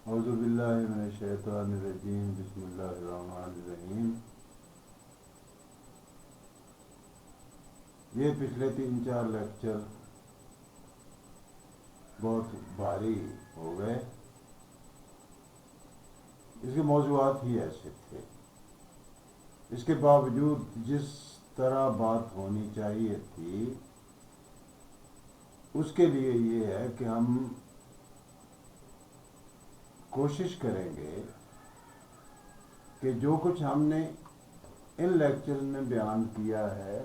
اعوذ باللہ من الشیطان الرجیم، بسم اللہ الرحمن الرحیم۔ یہ پچھلے 3-4 لیکچر بہت بھاری ہو گئے، اس کے موضوعات ہی ایسے تھے۔ اس کے باوجود جس طرح بات ہونی چاہیے تھی اس کے لیے یہ ہے کہ ہم کوشش کریں گے کہ جو کچھ ہم نے ان لیکچر میں بیان کیا ہے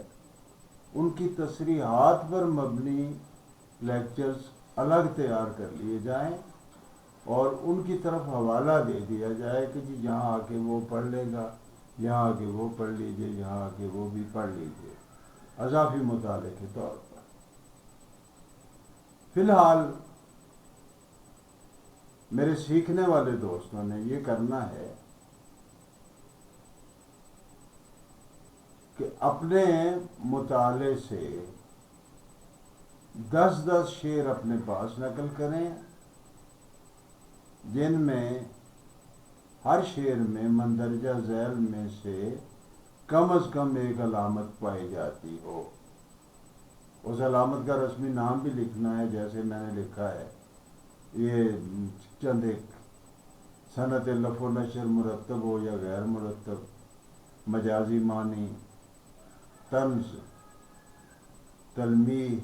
ان کی تصریحات پر مبنی لیکچرز الگ تیار کر لیے جائیں اور ان کی طرف حوالہ دے دیا جائے کہ جی یہاں آ کے وہ پڑھ لے گا، یہاں آ کے وہ پڑھ لیجئے، یہاں آ کے وہ بھی پڑھ لیجئے، اضافی مطالعے کے طور پر۔ فی الحال میرے سیکھنے والے دوستوں نے یہ کرنا ہے کہ اپنے مطالعے سے 10 شعر اپنے پاس نقل کریں، جن میں ہر شعر میں مندرجہ ذیل میں سے کم از کم ایک علامت پائی جاتی ہو۔ اس علامت کا رسمی نام بھی لکھنا ہے، جیسے میں نے لکھا ہے۔ یہ چند ایک صنعت لفظ و نشر مرتب ہو یا غیر مرتب، مجازی معنی، طنز، تلمیح،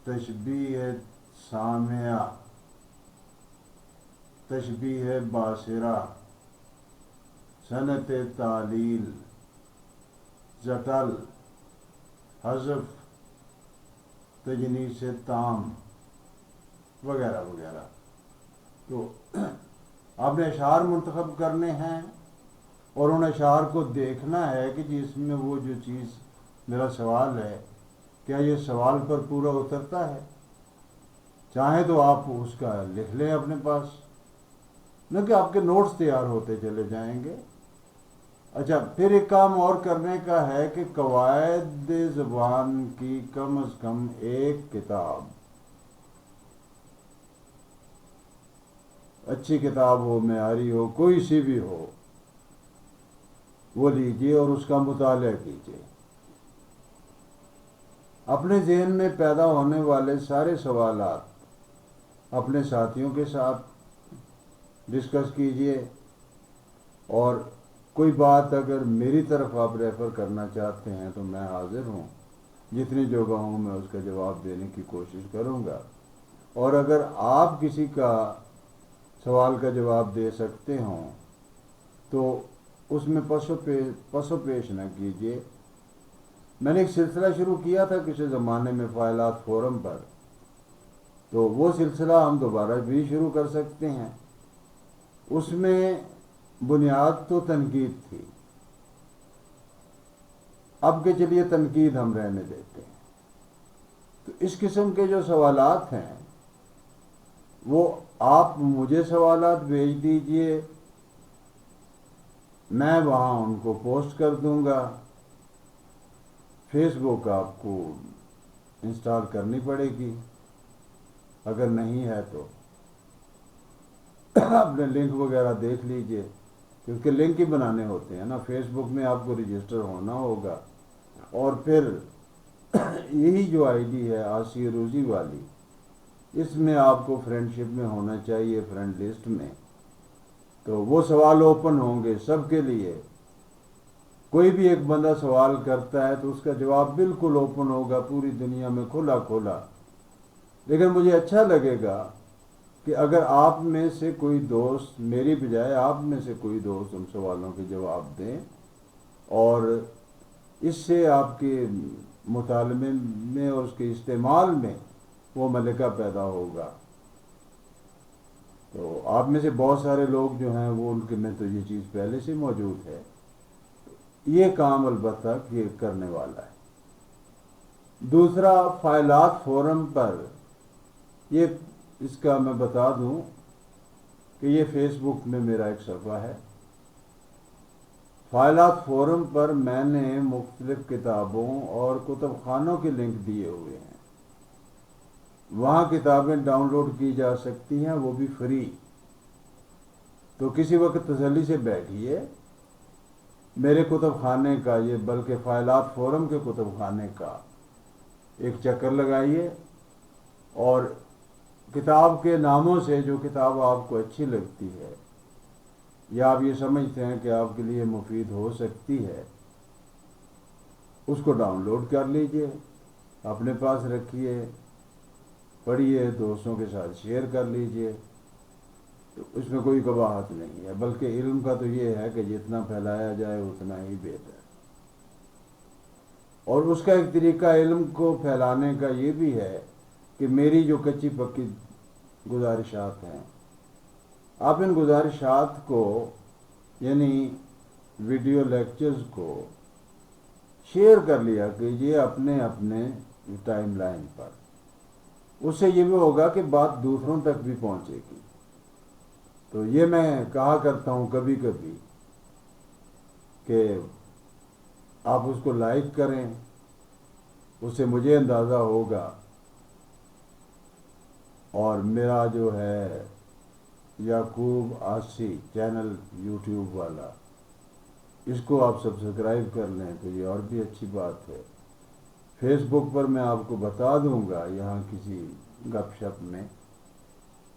تشبیہ سامعہ، تشبیہ باصرہ، صنعت تعلیل، زٹل، حذف، تجنیس تام وغیرہ وغیرہ۔ تو آپ نے اشعار منتخب کرنے ہیں اور ان اشعار کو دیکھنا ہے کہ جی اس میں وہ جو چیز میرا سوال ہے کیا یہ سوال پر پورا اترتا ہے۔ چاہیں تو آپ اس کا لکھ لیں اپنے پاس، نہ کہ آپ کے نوٹس تیار ہوتے چلے جائیں گے۔ اچھا، پھر ایک کام اور کرنے کا ہے کہ قواعد زبان کی کم از کم ایک کتاب، اچھی کتاب ہو، معیاری ہو، کوئی سی بھی ہو، وہ لیجیے اور اس کا مطالعہ کیجیے۔ اپنے ذہن میں پیدا ہونے والے سارے سوالات اپنے ساتھیوں کے ساتھ ڈسکس کیجیے، اور کوئی بات اگر میری طرف آپ ریفر کرنا چاہتے ہیں تو میں حاضر ہوں، جتنی جگہ ہوں میں اس کا جواب دینے کی کوشش کروں گا۔ اور اگر آپ کسی کا سوال کا جواب دے سکتے ہوں تو اس میں پس و پیش نہ کیجیے۔ میں نے ایک سلسلہ شروع کیا تھا کسی زمانے میں فائلات فورم پر، تو وہ سلسلہ ہم دوبارہ بھی شروع کر سکتے ہیں۔ اس میں بنیاد تو تنقید تھی، اب کہ چلیے تنقید ہم رہنے دیتے ہیں۔ تو اس قسم کے جو سوالات ہیں وہ آپ مجھے سوالات بھیج دیجئے، میں وہاں ان کو پوسٹ کر دوں گا۔ فیس بک آپ کو انسٹال کرنی پڑے گی، اگر نہیں ہے تو اپنے لنک وغیرہ دیکھ لیجئے، کیونکہ لنک ہی بنانے ہوتے ہیں نا۔ فیس بک میں آپ کو رجسٹر ہونا ہوگا، اور پھر یہی جو آئی ڈی ہے آسی روزی والی، اس میں آپ کو فرینڈ شپ میں ہونا چاہیے، فرینڈ لسٹ میں۔ تو وہ سوال اوپن ہوں گے سب کے لیے۔ کوئی بھی ایک بندہ سوال کرتا ہے تو اس کا جواب بالکل اوپن ہوگا، پوری دنیا میں کھلا کھلا۔ لیکن مجھے اچھا لگے گا کہ اگر آپ میں سے کوئی دوست، میری بجائے آپ میں سے کوئی دوست ان سوالوں کے جواب دیں، اور اس سے آپ کے مطالبے میں اور اس کے استعمال میں وہ ملکہ پیدا ہوگا۔ تو آپ میں سے بہت سارے لوگ جو ہیں وہ ان کے میں تو یہ چیز پہلے سے موجود ہے، یہ کام البتہ یہ کرنے والا ہے۔ دوسرا، فائلات فورم پر، یہ اس کا میں بتا دوں کہ یہ فیس بک میں میرا ایک صفحہ ہے۔ فائلات فورم پر میں نے مختلف کتابوں اور کتب خانوں کے لنک دیے ہوئے ہیں۔ وہاں کتابیں ڈاؤن لوڈ کی جا سکتی ہیں، وہ بھی فری۔ تو کسی وقت تسلی سے بیٹھیے، میرے کتب خانے کا، یہ بلکہ فائلات فورم کے کتب خانے کا ایک چکر لگائیے، اور کتاب کے ناموں سے جو کتاب آپ کو اچھی لگتی ہے یا آپ یہ سمجھتے ہیں کہ آپ کے لیے مفید ہو سکتی ہے، اس کو ڈاؤن لوڈ کر لیجئے، اپنے پاس رکھیے، پڑھیے، دوستوں کے ساتھ شیئر کر لیجئے۔ تو اس میں کوئی قباحت نہیں ہے، بلکہ علم کا تو یہ ہے کہ جتنا پھیلایا جائے اتنا ہی بہتر۔ اور اس کا ایک طریقہ علم کو پھیلانے کا یہ بھی ہے کہ میری جو کچی پکی گزارشات ہیں، آپ ان گزارشات کو، یعنی ویڈیو لیکچرز کو شیئر کر لیا کیجیے اپنے اپنے ٹائم لائن پر۔ اس سے یہ بھی ہوگا کہ بات دوسروں تک بھی پہنچے گی۔ تو یہ میں کہا کرتا ہوں کبھی کبھی کہ آپ اس کو لائک کریں، اس سے مجھے اندازہ ہوگا، اور میرا جو ہے یعقوب آسی چینل یوٹیوب والا، اس کو آپ سبسکرائب کر لیں تو یہ اور بھی اچھی بات ہے۔ فیس بک پر میں آپ کو بتا دوں گا یہاں کسی گپ شپ میں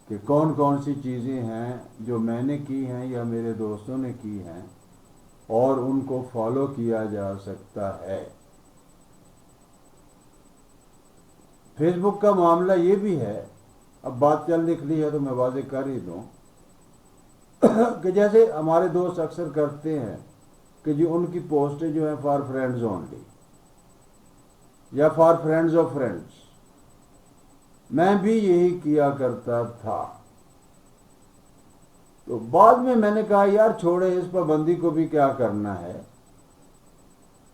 کہ کون کون سی چیزیں ہیں جو میں نے کی ہیں یا میرے دوستوں نے کی ہیں اور ان کو فالو کیا جا سکتا ہے۔ فیس بک کا معاملہ یہ بھی ہے، اب بات چل نکلی ہے تو میں واضح کر ہی دوں کہ جیسے ہمارے دوست اکثر کرتے ہیں کہ جی ان کی پوسٹیں جو ہیں فار فرینڈز اونلی یا فار فرینڈز آف فرینڈز، میں بھی یہی کیا کرتا تھا۔ تو بعد میں نے کہا یار چھوڑے، اس پابندی کو بھی کیا کرنا ہے،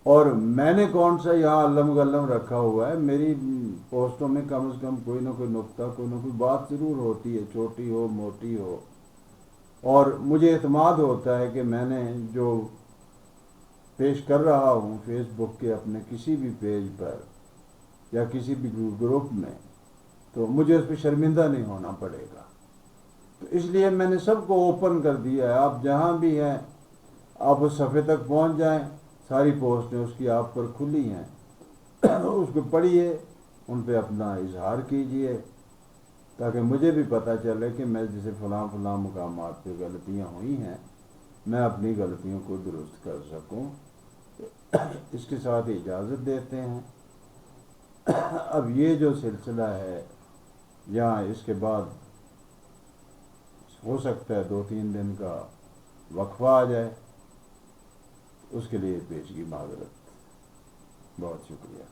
اور میں نے کون سا یہاں علم غلم رکھا ہوا ہے۔ میری پوسٹوں میں کم از کم کوئی نہ کوئی نقطہ، کوئی نہ کوئی بات ضرور ہوتی ہے، چھوٹی ہو موٹی ہو، اور مجھے اعتماد ہوتا ہے کہ میں نے جو پیش کر رہا ہوں فیس بک کے اپنے کسی بھی پیج پر یا کسی بھی گروپ میں، تو مجھے اس پہ شرمندہ نہیں ہونا پڑے گا۔ تو اس لیے میں نے سب کو اوپن کر دیا ہے، آپ جہاں بھی ہیں آپ اس صفحے تک پہنچ جائیں، ساری پوسٹیں اس کی آپ پر کھلی ہیں، اس کو پڑھیے، ان پہ اپنا اظہار کیجئے، تاکہ مجھے بھی پتہ چلے کہ میں جیسے فلاں فلاں مقامات پہ غلطیاں ہوئی ہیں، میں اپنی غلطیوں کو درست کر سکوں۔ اس کے ساتھ اجازت دیتے ہیں۔ اب یہ جو سلسلہ ہے یہاں اس کے بعد ہو سکتا ہے 2-3 دن کا وقفہ آ جائے، اس کے لیے پیشگی معذرت۔ بہت شکریہ۔